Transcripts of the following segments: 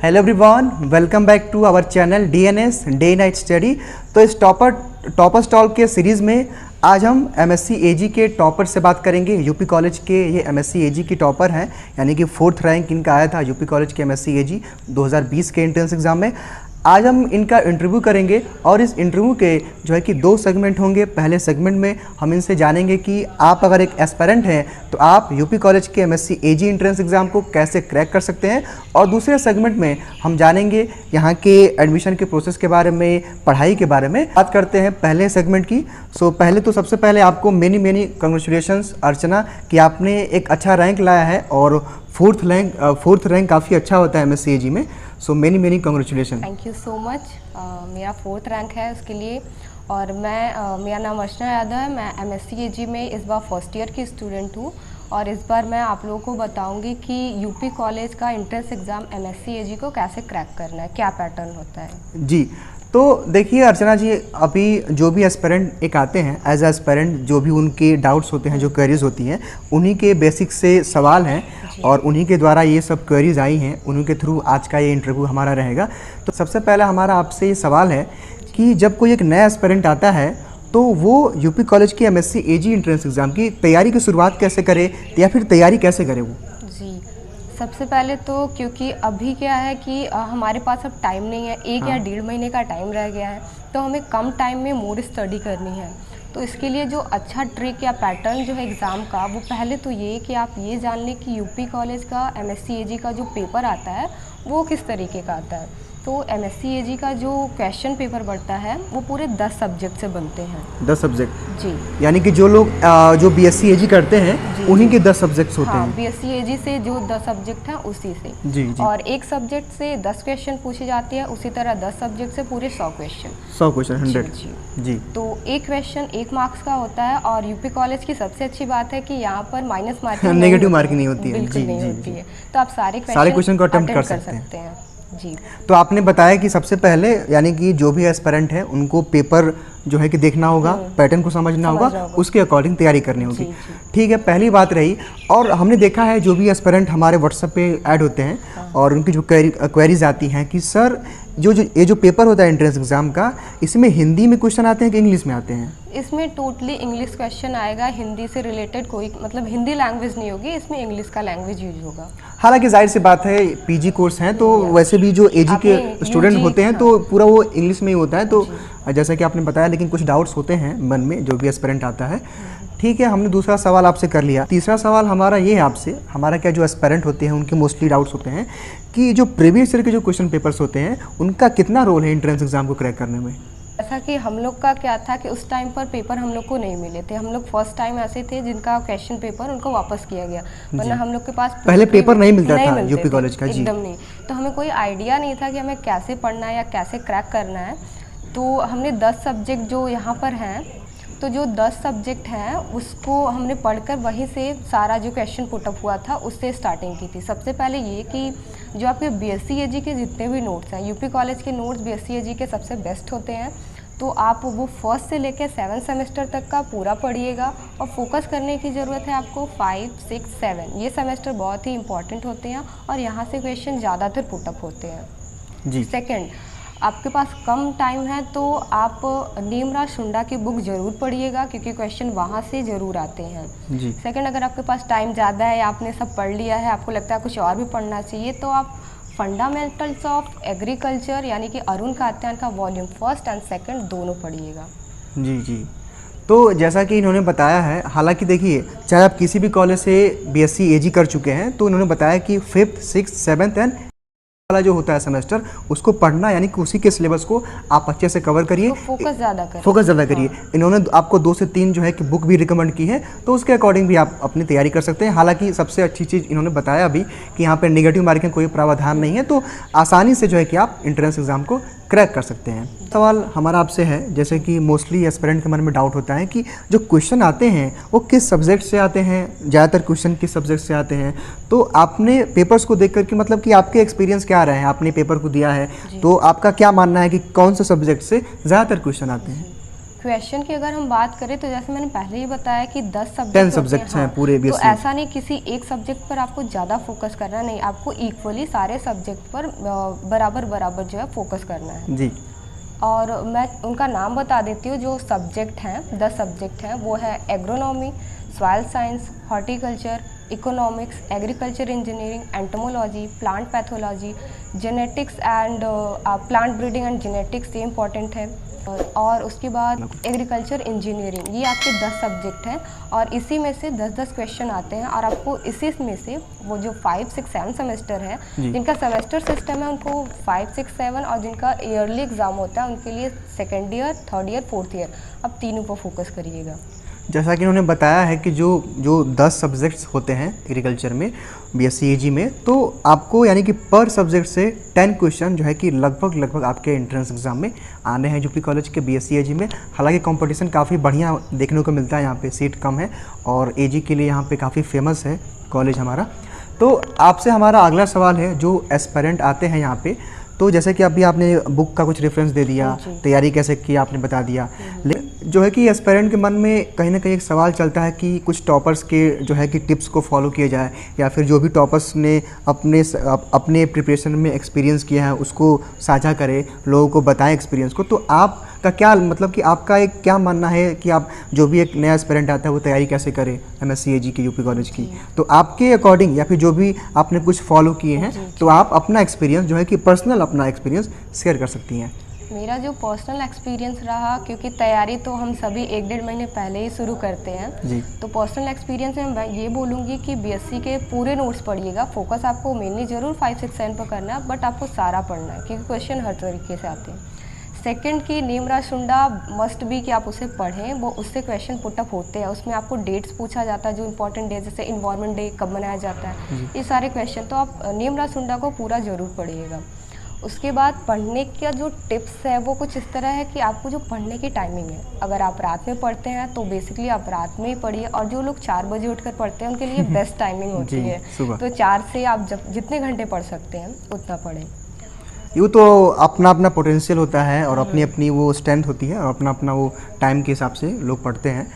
Hello everyone, welcome back to our channel DNS day night study. तो इस topper stall के series में आज हम एमएससी एजी के टॉपर से बात करेंगे। यूपी कॉलेज के ये एमएससी एजी की टॉपर हैं, यानी कि 4th रैंक इनका आया था यूपी कॉलेज के एमएससी एजी 2020 के एंट्रेंस एग्ज़ाम में। आज हम इनका इंटरव्यू करेंगे और इस इंटरव्यू के जो है कि 2 सेगमेंट होंगे। पहले सेगमेंट में हम इनसे जानेंगे कि आप अगर एक एस्पिरेंट हैं तो आप यूपी कॉलेज के एमएससी एजी एंट्रेंस एग्ज़ाम को कैसे क्रैक कर सकते हैं, और दूसरे सेगमेंट में हम जानेंगे यहाँ के एडमिशन के प्रोसेस के बारे में, पढ़ाई के बारे में। बात करते हैं पहले सेगमेंट की। पहले तो सबसे पहले आपको मेनी कंग्रेचुलेशंस अर्चना कि आपने एक अच्छा रैंक लाया है और 4th रैंक काफ़ी अच्छा होता है एमएससी एजी में। So many congratulation. Thank you so much. मेरा 4th रैंक है उसके लिए। और मेरा नाम अर्चना यादव है। मैं एमएससी एजी में इस बार फर्स्ट ईयर की स्टूडेंट हूँ और इस बार मैं आप लोगों को बताऊंगी कि यूपी कॉलेज का एंट्रेंस एग्ज़ाम एमएससी एजी को कैसे क्रैक करना है, क्या पैटर्न होता है। जी, तो देखिए अर्चना जी, अभी जो भी एस्पिरेंट एक आते हैं एज एस्पिरेंट, जो भी उनके डाउट्स होते हैं, जो क्वेरीज होती हैं, उन्हीं के बेसिक से सवाल हैं और उन्हीं के द्वारा ये सब क्वेरीज आई हैं, उन्हीं के थ्रू आज का ये इंटरव्यू हमारा रहेगा। तो सबसे पहला हमारा आपसे ये सवाल है कि जब कोई एक नया एस्पिरेंट आता है तो वो यूपी कॉलेज की एमएससी एजी एंट्रेंस एग्ज़ाम की तैयारी की शुरुआत कैसे करे या फिर तैयारी कैसे करे वो? जी, सबसे पहले तो क्योंकि अभी क्या है कि हमारे पास अब टाइम नहीं है, 1 या 1.5 महीने का टाइम रह गया है, तो हमें कम टाइम में मोर स्टडी करनी है। तो इसके लिए जो अच्छा ट्रिक या पैटर्न जो है एग्ज़ाम का, वो पहले तो ये कि आप ये जान लें कि यूपी कॉलेज का एमएससी एजी का जो पेपर आता है वो किस तरीके का आता है। तो एमएससी एजी का जो क्वेश्चन पेपर बनता है वो पूरे 10 सब्जेक्ट से बनते हैं। 10 सब्जेक्ट? जी, यानी कि जो लोग जो बीएससी एजी करते हैं उन्हीं के 10 सब्जेक्ट्स होते हैं। बीएससी एजी से जो 10 सब्जेक्ट हैं उसी से। जी। और एक सब्जेक्ट से 10 क्वेश्चन पूछे जाते हैं, उसी तरह 10 सब्जेक्ट से पूरे 100 क्वेश्चन। 100 जी। तो एक क्वेश्चन 1 मार्क्स का होता है और यूपी कॉलेज की सबसे अच्छी बात है कि यहाँ पर माइनस मार्किंग, नेगेटिव मार्किंग नहीं होती है। बिल्कुल नहीं होती है। तो आप सारे क्वेश्चन को अटेम्प्ट कर सकते हैं। जी। तो आपने बताया कि सबसे पहले यानी कि जो भी एस्पिरेंट है उनको पेपर जो है कि देखना होगा, पैटर्न को समझना होगा, उसके अकॉर्डिंग तैयारी करनी होगी। ठीक है, पहली बात रही। और हमने देखा है जो भी एस्पिरेंट हमारे व्हाट्सएप पे ऐड होते हैं और उनकी जो क्वेरीज आती हैं कि सर ये जो पेपर होता है एंट्रेंस एग्जाम का, इसमें हिंदी में क्वेश्चन आते हैं कि इंग्लिश में आते हैं? इसमें टोटली इंग्लिश क्वेश्चन आएगा। हिंदी से रिलेटेड कोई मतलब हिंदी लैंग्वेज नहीं होगी, इसमें इंग्लिश का लैंग्वेज यूज होगा। हालांकि जाहिर सी बात है पीजी कोर्स हैं तो वैसे भी जो एजी के स्टूडेंट होते हैं तो पूरा वो इंग्लिश में ही होता है। तो जैसा कि आपने बताया, लेकिन कुछ डाउट्स होते हैं मन में जो भी एस्पिरेंट आता है। ठीक है, हमने दूसरा सवाल आपसे कर लिया। तीसरा सवाल हमारा ये है आपसे, हमारा क्या जो एस्पिरेंट होते हैं उनके मोस्टली डाउट्स होते हैं कि जो प्रीवियस ईयर के जो क्वेश्चन पेपर्स होते हैं उनका कितना रोल है एंट्रेंस एग्जाम को क्रैक करने में? ऐसा कि हम लोग का क्या था कि उस टाइम पर पेपर हम लोग को नहीं मिले थे। हम लोग फर्स्ट टाइम ऐसे थे जिनका क्वेश्चन पेपर उनको वापस किया गया, वरना हम लोग के पास पहले पेपर नहीं मिलता था यूपी कॉलेज का। जी, एकदम नहीं। तो हमें कोई आइडिया नहीं था कि हमें कैसे पढ़ना है या कैसे क्रैक करना है। तो हमने 10 सब्जेक्ट जो यहाँ पर हैं, तो जो 10 सब्जेक्ट हैं उसको हमने पढ़कर वहीं से सारा जो क्वेश्चन पुटअप हुआ था उससे स्टार्टिंग की थी। सबसे पहले ये कि जो आपके बीएससी एजी के जितने भी नोट्स हैं, यूपी कॉलेज के नोट्स बीएससी एजी के सबसे बेस्ट होते हैं। तो आप वो फर्स्ट से लेकर 7 सेमेस्टर तक का पूरा पढ़िएगा और फोकस करने की ज़रूरत है आपको 5, 6, 7 ये सेमेस्टर बहुत ही इंपॉर्टेंट होते हैं और यहाँ से क्वेश्चन ज़्यादातर पुटअप होते हैं। जी। सेकेंड, आपके पास कम टाइम है तो आप नीमराज शुंडा की बुक ज़रूर पढ़िएगा क्योंकि क्वेश्चन वहाँ से ज़रूर आते हैं। जी। सेकंड, अगर आपके पास टाइम ज़्यादा है, आपने सब पढ़ लिया है, आपको लगता है कुछ और भी पढ़ना चाहिए, तो आप फंडामेंटल्स ऑफ एग्रीकल्चर यानी कि अरुण कात्यायन का वॉल्यूम 1 और 2 दोनों पढ़िएगा। जी। तो जैसा कि इन्होंने बताया है, हालांकि देखिए चाहे आप किसी भी कॉलेज से बीएससी एजी कर चुके हैं तो इन्होंने बताया कि 5th, 6th, 7th एंड वाला जो होता है सेमेस्टर उसको पढ़ना, यानी कि उसी के सिलेबस को आप अच्छे से कवर करिए, फोकस ज़्यादा करिए। इन्होंने आपको 2 से 3 जो है कि बुक भी रिकमेंड की है, तो उसके अकॉर्डिंग भी आप अपनी तैयारी कर सकते हैं। हालांकि सबसे अच्छी चीज़ इन्होंने बताया अभी कि यहाँ पर नेगेटिव मार्किंग कोई प्रावधान नहीं है, तो आसानी से जो है कि आप एंट्रेंस एग्जाम को क्रैक कर सकते हैं। सवाल हमारा आपसे है, जैसे कि मोस्टली एस्पिरेंट के मन में डाउट होता है कि जो क्वेश्चन आते हैं वो किस सब्जेक्ट से आते हैं, ज़्यादातर क्वेश्चन किस सब्जेक्ट से आते हैं। तो आपने पेपर्स को देख करके मतलब कि आपके एक्सपीरियंस क्या रहे हैं, आपने पेपर को दिया है तो आपका क्या मानना है कि कौन से सब्जेक्ट से ज़्यादातर क्वेश्चन आते हैं? क्वेश्चन की अगर हम बात करें तो जैसे मैंने पहले ही बताया कि 10 10 सब्जेक्ट्स हैं पूरे तो BSc। ऐसा नहीं किसी एक सब्जेक्ट पर आपको ज़्यादा फोकस करना नहीं, आपको इक्वली सारे सब्जेक्ट पर बराबर बराबर जो है फोकस करना है जी। और मैं उनका नाम बता देती हूँ। जो सब्जेक्ट हैं 10 सब्जेक्ट हैं वो है agronomy, soil science, horticulture, economics, agriculture engineering, entomology, plant pathology, genetics and plant breeding and genetics, ये इंपॉर्टेंट है। और उसके बाद एग्रीकल्चर इंजीनियरिंग, ये आपके 10 सब्जेक्ट हैं और इसी में से 10-10 क्वेश्चन आते हैं और आपको इसी में से वो जो 5, 6, 7 सेमेस्टर है, जिनका सेमेस्टर सिस्टम है उनको 5, 6, 7 और जिनका ईयरली एग्ज़ाम होता है उनके लिए second year, third year, fourth year, अब तीनों पर फोकस करिएगा। जैसा कि उन्होंने बताया है कि जो 10 सब्जेक्ट्स होते हैं एग्रीकल्चर में BSc AG में, तो आपको यानी कि पर सब्जेक्ट से 10 क्वेश्चन जो है कि लगभग आपके एंट्रेंस एग्जाम में आने हैं यूपी कॉलेज के BSc AG में। हालांकि कंपटीशन काफ़ी बढ़िया देखने को मिलता है, यहाँ पे सीट कम है और AG के लिए यहाँ पे काफ़ी फेमस है कॉलेज हमारा। तो आपसे हमारा अगला सवाल है, जो एस्पिरेंट आते हैं यहाँ पे, तो जैसे कि अभी आपने बुक का कुछ रेफरेंस दे दिया, तैयारी कैसे की आपने बता दिया, लेकिन जो है कि एस्पिरेंट के मन में कहीं ना कहीं एक सवाल चलता है कि कुछ टॉपर्स के जो है कि टिप्स को फॉलो किया जाए या फिर जो भी टॉपर्स ने अपने प्रिपरेशन में एक्सपीरियंस किया है उसको साझा करें, लोगों को बताएं एक्सपीरियंस को। तो आपका क्या मतलब कि आपका एक क्या मानना है कि आप जो भी एक नया एस्पिरेंट आता है वो तैयारी कैसे करे MSc AG की यूपी कॉलेज की, तो आपके अकॉर्डिंग या फिर जो भी आपने कुछ फॉलो किए हैं तो आप अपना एक्सपीरियंस जो है कि पर्सनल अपना एक्सपीरियंस शेयर कर सकती हैं। मेरा जो पर्सनल एक्सपीरियंस रहा, क्योंकि तैयारी तो हम सभी 1-1.5 महीने पहले ही शुरू करते हैं जी। तो पर्सनल एक्सपीरियंस में मैं ये बोलूँगी कि BSc के पूरे नोट्स पढ़िएगा। फोकस आपको मेनली जरूर 5, 6, 7 पर करना है, बट आपको सारा पढ़ना है क्योंकि क्वेश्चन हर तरीके से आते हैं। सेकंड की नीमराज शुंडा मस्ट बी कि आप उसे पढ़ें, वो उससे क्वेश्चन पुटअप होते हैं, उसमें आपको डेट्स पूछा जाता है जो इंपॉर्टेंट डे, जैसे इन्वायरमेंट डे कब मनाया जाता है, ये सारे क्वेश्चन, तो आप नीमराज शुंडा को पूरा ज़रूर पढ़िएगा। उसके बाद पढ़ने का जो टिप्स है वो कुछ इस तरह है कि आपको जो पढ़ने की टाइमिंग है, अगर आप रात में पढ़ते हैं तो बेसिकली आप रात में ही पढ़िए, और जो लोग 4 बजे उठकर पढ़ते हैं उनके लिए बेस्ट टाइमिंग होती है, तो 4 से आप जितने घंटे पढ़ सकते हैं उतना पढ़ें। यूँ तो अपना अपना पोटेंशियल होता है और अपनी अपनी वो स्ट्रेंथ होती है और अपना अपना वो टाइम के हिसाब से लोग पढ़ते हैं।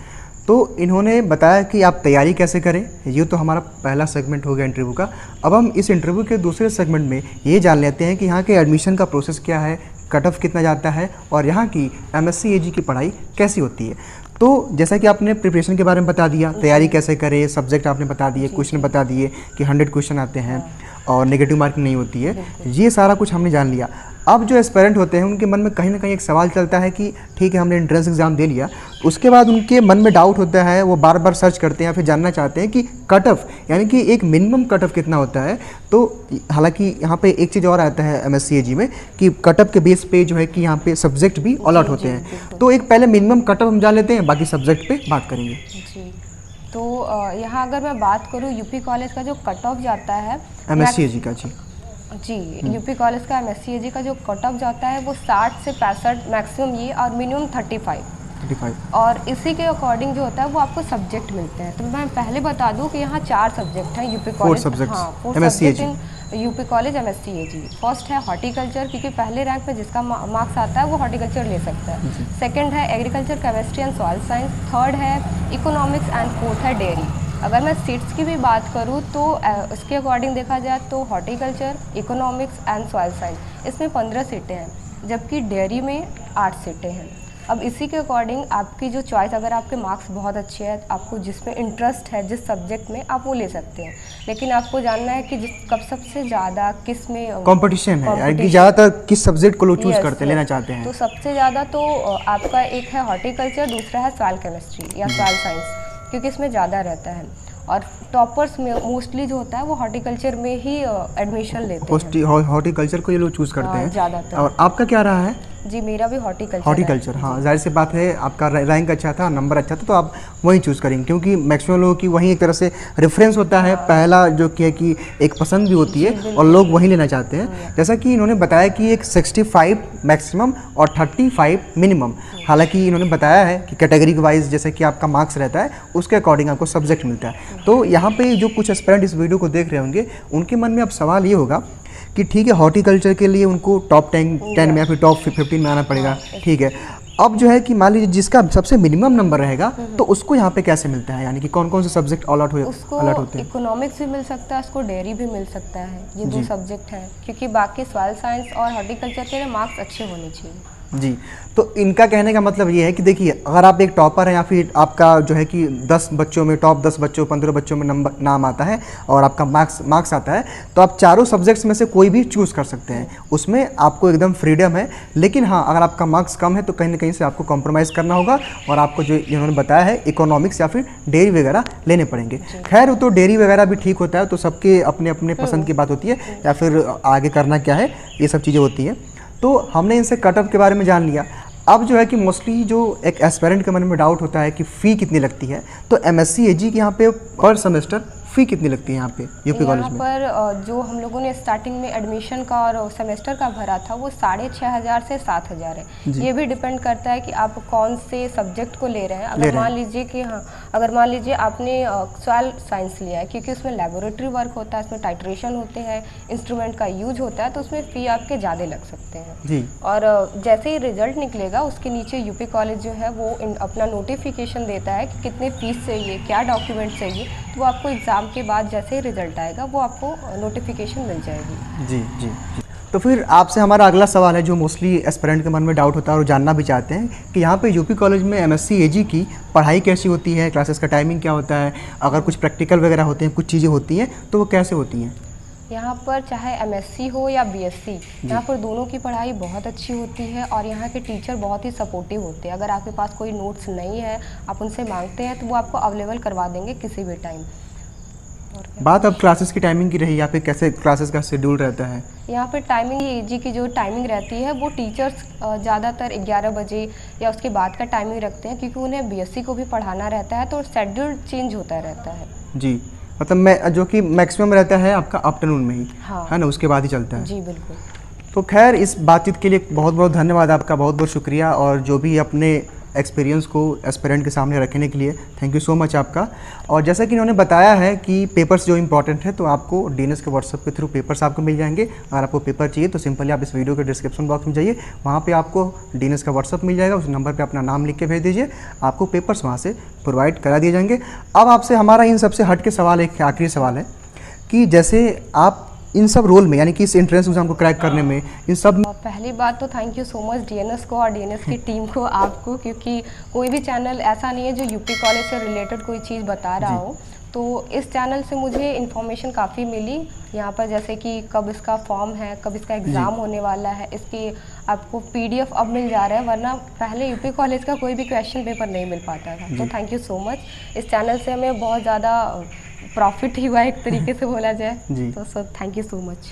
तो इन्होंने बताया कि आप तैयारी कैसे करें, ये तो हमारा पहला सेगमेंट हो गया इंटरव्यू का। अब हम इस इंटरव्यू के दूसरे सेगमेंट में ये जान लेते हैं कि यहाँ के एडमिशन का प्रोसेस क्या है, कट ऑफ कितना जाता है और यहाँ की MSc AG की पढ़ाई कैसी होती है। तो जैसा कि आपने प्रिपरेशन के बारे में बता दिया, तैयारी कैसे करें, सब्जेक्ट आपने बता दिए, क्वेश्चन बता दिए कि 100 क्वेश्चन आते हैं और नेगेटिव मार्किंग नहीं होती है, ये सारा कुछ हमने जान लिया। अब जो एस्पिरेंट होते हैं उनके मन में कहीं ना कहीं एक सवाल चलता है कि ठीक है हमने एंट्रेंस एग्जाम दे लिया, उसके बाद उनके मन में डाउट होता है, वो बार बार सर्च करते हैं, फिर जानना चाहते हैं कि कट ऑफ यानी कि एक मिनिमम कट ऑफ कितना होता है। तो हालांकि यहाँ पे एक चीज़ और आता है MSc AG में कि कट ऑफ के बेस पे जो है कि यहाँ पे सब्जेक्ट भी अलॉट होते हैं। तो एक पहले मिनिमम कट ऑफ हम जान लेते हैं, बाकी सब्जेक्ट पे बात करेंगे। जी, तो यहाँ अगर मैं बात करूँ यूपी कॉलेज का जो कट ऑफ जाता है MSc AG का, जी यूपी कॉलेज का MSc AG का जो कट ऑफ जाता है वो 60 से 65 मैक्सिमम ये, और मिनिमम 35, और इसी के अकॉर्डिंग जो होता है वो आपको सब्जेक्ट मिलते हैं। तो मैं पहले बता दूं कि यहाँ 4 सब्जेक्ट हैं UP college, UP college MSc AG। First है हॉर्टिकल्चर, क्योंकि पहले रैंक में जिसका मार्क्स आता है वो हॉर्टिकल्चर ले सकता है। सेकंड है agriculture, chemistry and soil science. Third है इकोनॉमिक्स एंड फोर्थ है डेयरी। अगर मैं सीट्स की भी बात करूँ तो उसके अकॉर्डिंग देखा जाए तो horticulture, economics and soil science इसमें 15 सीटें हैं, जबकि डेयरी में 8 सीटें हैं। अब इसी के अकॉर्डिंग आपकी जो चॉइस, अगर आपके मार्क्स बहुत अच्छे हैं, आपको जिसमें इंटरेस्ट है जिस सब्जेक्ट में, आप वो ले सकते हैं। लेकिन आपको जानना है कि कब सबसे ज़्यादा किस में कंपटीशन है, कि ज़्यादातर किस सब्जेक्ट को लोग चूज़ करते लेना चाहते हैं। तो सबसे ज़्यादा तो आपका एक है हॉर्टिकल्चर, दूसरा है सॉइल केमिस्ट्री या सॉइल साइंस, क्योंकि इसमें ज़्यादा रहता है। और टॉपर्स में मोस्टली जो होता है वो हॉर्टिकल्चर में ही एडमिशन लेते हैं। हॉर्टिकल्चर को ये लोग चूज़ करते हैं ज़्यादातर। और आपका क्या रहा है? जी, मेरा भी हॉर्टिकल्चर। हाँ, जाहिर सी बात है, आपका रैंक अच्छा था, नंबर अच्छा था, तो आप वही चूज़ करेंगे, क्योंकि मैक्सिमम लोगों की वही एक तरह से रेफरेंस होता है, पहला जो कि एक पसंद भी होती है और लोग वही लेना चाहते हैं। जैसा कि इन्होंने बताया कि एक 65 मैक्सिमम और 35 मिनिमम। हालांकि इन्होंने बताया है कि कैटेगरी वाइज जैसे कि आपका मार्क्स रहता है उसके अकॉर्डिंग आपको सब्जेक्ट मिलता है। तो यहाँ पे जो कुछ एस्पिरेंट इस वीडियो को देख रहे होंगे उनके मन में अब सवाल ये होगा कि ठीक है हॉर्टिकल्चर के लिए उनको टॉप 10 में या फिर टॉप 15 में आना पड़ेगा, ठीक है। अब जो है कि मान लीजिए जिसका सबसे मिनिमम नंबर रहेगा तो उसको यहाँ पे कैसे मिलता है, यानी कि कौन कौन से सब्जेक्ट अलॉट उसको होते हैं? इकोनॉमिक्स भी मिल सकता है, उसको डेयरी भी मिल सकता है, ये दो सब्जेक्ट हैं, क्योंकि बाकी सॉइल साइंस और हॉर्टिकल्चर के मार्क्स अच्छे होने चाहिए। जी, तो इनका कहने का मतलब ये है कि देखिए, अगर आप एक टॉपर हैं या फिर आपका जो है कि 10 बच्चों में, टॉप 10 बच्चों 15 बच्चों में नंबर नाम आता है और आपका मार्क्स आता है, तो आप चारों सब्जेक्ट्स में से कोई भी चूज़ कर सकते हैं, उसमें आपको एकदम फ्रीडम है। लेकिन हाँ, अगर आपका मार्क्स कम है तो कहीं ना कहीं से आपको कॉम्प्रोमाइज़ करना होगा और आपको जो इन्होंने बताया है इकोनॉमिक्स या फिर डेयरी वगैरह लेने पड़ेंगे। खैर, वो तो डेयरी वगैरह भी ठीक होता है, तो सबके अपने अपने पसंद की बात होती है, या फिर आगे करना क्या है, ये सब चीज़ें होती हैं। तो हमने इनसे कटअप के बारे में जान लिया। अब जो है कि मोस्टली जो एक एस्पिरेंट के मन में डाउट होता है कि फ़ी कितनी लगती है, तो एमएससी एजी के यहाँ पे पर सेमेस्टर फ़ी कितनी लगती है यहाँ पे यूपी कॉलेज में? यहाँ पर जो हम लोगों ने स्टार्टिंग में एडमिशन का और सेमेस्टर का भरा था वो 6,500 से 7,000 है। ये भी डिपेंड करता है कि आप कौन से सब्जेक्ट को ले रहे हैं। अगर मान लीजिए कि अगर मान लीजिए आपने सॉइल साइंस लिया है, क्योंकि उसमें लेबोरेटरी वर्क होता है, उसमें टाइट्रेशन होते हैं, इंस्ट्रूमेंट का यूज होता है, तो उसमें फ़ी आपके ज़्यादा लग सकते हैं जी। और जैसे ही रिजल्ट निकलेगा उसके नीचे यूपी कॉलेज जो है वो अपना नोटिफिकेशन देता है कि कितने फीस चाहिए, क्या डॉक्यूमेंट चाहिए, तो वो आपको एग्ज़ाम के बाद जैसे ही रिजल्ट आएगा वो आपको नोटिफिकेशन मिल जाएगी। जी जी जी। तो फिर आपसे हमारा अगला सवाल है जो मोस्टली एस्पिरेंट के मन में डाउट होता है और जानना भी चाहते हैं कि यहाँ पे यूपी कॉलेज में एमएससी एजी की पढ़ाई कैसी होती है, क्लासेस का टाइमिंग क्या होता है, अगर कुछ प्रैक्टिकल वगैरह होते हैं, कुछ चीज़ें होती हैं, तो वो कैसे होती हैं? यहाँ पर चाहे एमएससी हो या बीएससी, यहाँ पर दोनों की पढ़ाई बहुत अच्छी होती है और यहाँ के टीचर बहुत ही सपोर्टिव होते हैं। अगर आपके पास कोई नोट्स नहीं है, आप उनसे मांगते हैं तो वो आपको अवेलेबल करवा देंगे किसी भी टाइम। बात अब क्लासेस की टाइमिंग की रही, यहाँ पे कैसे क्लासेस का शेड्यूल रहता है? यहाँ पे टाइमिंग एजी की जो टाइमिंग रहती है वो टीचर्स ज़्यादातर 11 बजे या उसके बाद का टाइमिंग रखते हैं, क्योंकि उन्हें बीएससी को भी पढ़ाना रहता है, तो शेड्यूल चेंज होता रहता है। जी, मतलब मैं जो कि मैक्सिमम रहता है आपका आफ्टरनून में ही, हाँ, है ना, उसके बाद ही चलता है। जी बिल्कुल। तो खैर, इस बातचीत के लिए बहुत बहुत धन्यवाद आपका, बहुत बहुत शुक्रिया, और जो भी अपने एक्सपीरियंस को एस्पिरेंट के सामने रखने के लिए थैंक यू सो मच आपका। और जैसा कि इन्होंने बताया है कि पेपर्स जो इंपॉर्टेंट है, तो आपको डीएनएस के व्हाट्सएप के थ्रू पेपर्स आपको मिल जाएंगे। अगर आपको पेपर चाहिए तो सिंपली आप इस वीडियो के डिस्क्रिप्शन बॉक्स में जाइए, वहाँ पे आपको डीएनएस का व्हाट्सएप मिल जाएगा, उस नंबर पे अपना नाम लिख के भेज दीजिए, आपको पेपर्स वहाँ से प्रोवाइड करा दिए जाएंगे। अब आपसे हमारा इन सबसे हट के सवाल, एक आखिरी सवाल है कि जैसे आप इन सब रोल में, यानी कि इस एंट्रेंस एग्जाम को क्रैक करने में, इन सब में, पहली बात तो thank you so much DNS को और डीएनएस की टीम को, आपको, क्योंकि कोई भी चैनल ऐसा नहीं है जो यूपी कॉलेज से रिलेटेड कोई चीज़ बता रहा हो। तो इस चैनल से मुझे इन्फॉर्मेशन काफ़ी मिली यहाँ पर, जैसे कि कब इसका फॉर्म है, कब इसका एग्ज़ाम होने वाला है, इसकी आपको पीडीएफ अब मिल जा रहा है, वरना पहले यूपी कॉलेज का कोई भी क्वेश्चन पेपर नहीं मिल पाता था। तो थैंक यू सो मच, इस चैनल से हमें बहुत ज़्यादा प्रॉफिट ही हुआ एक तरीके से बोला जाए, तो so thank you so much.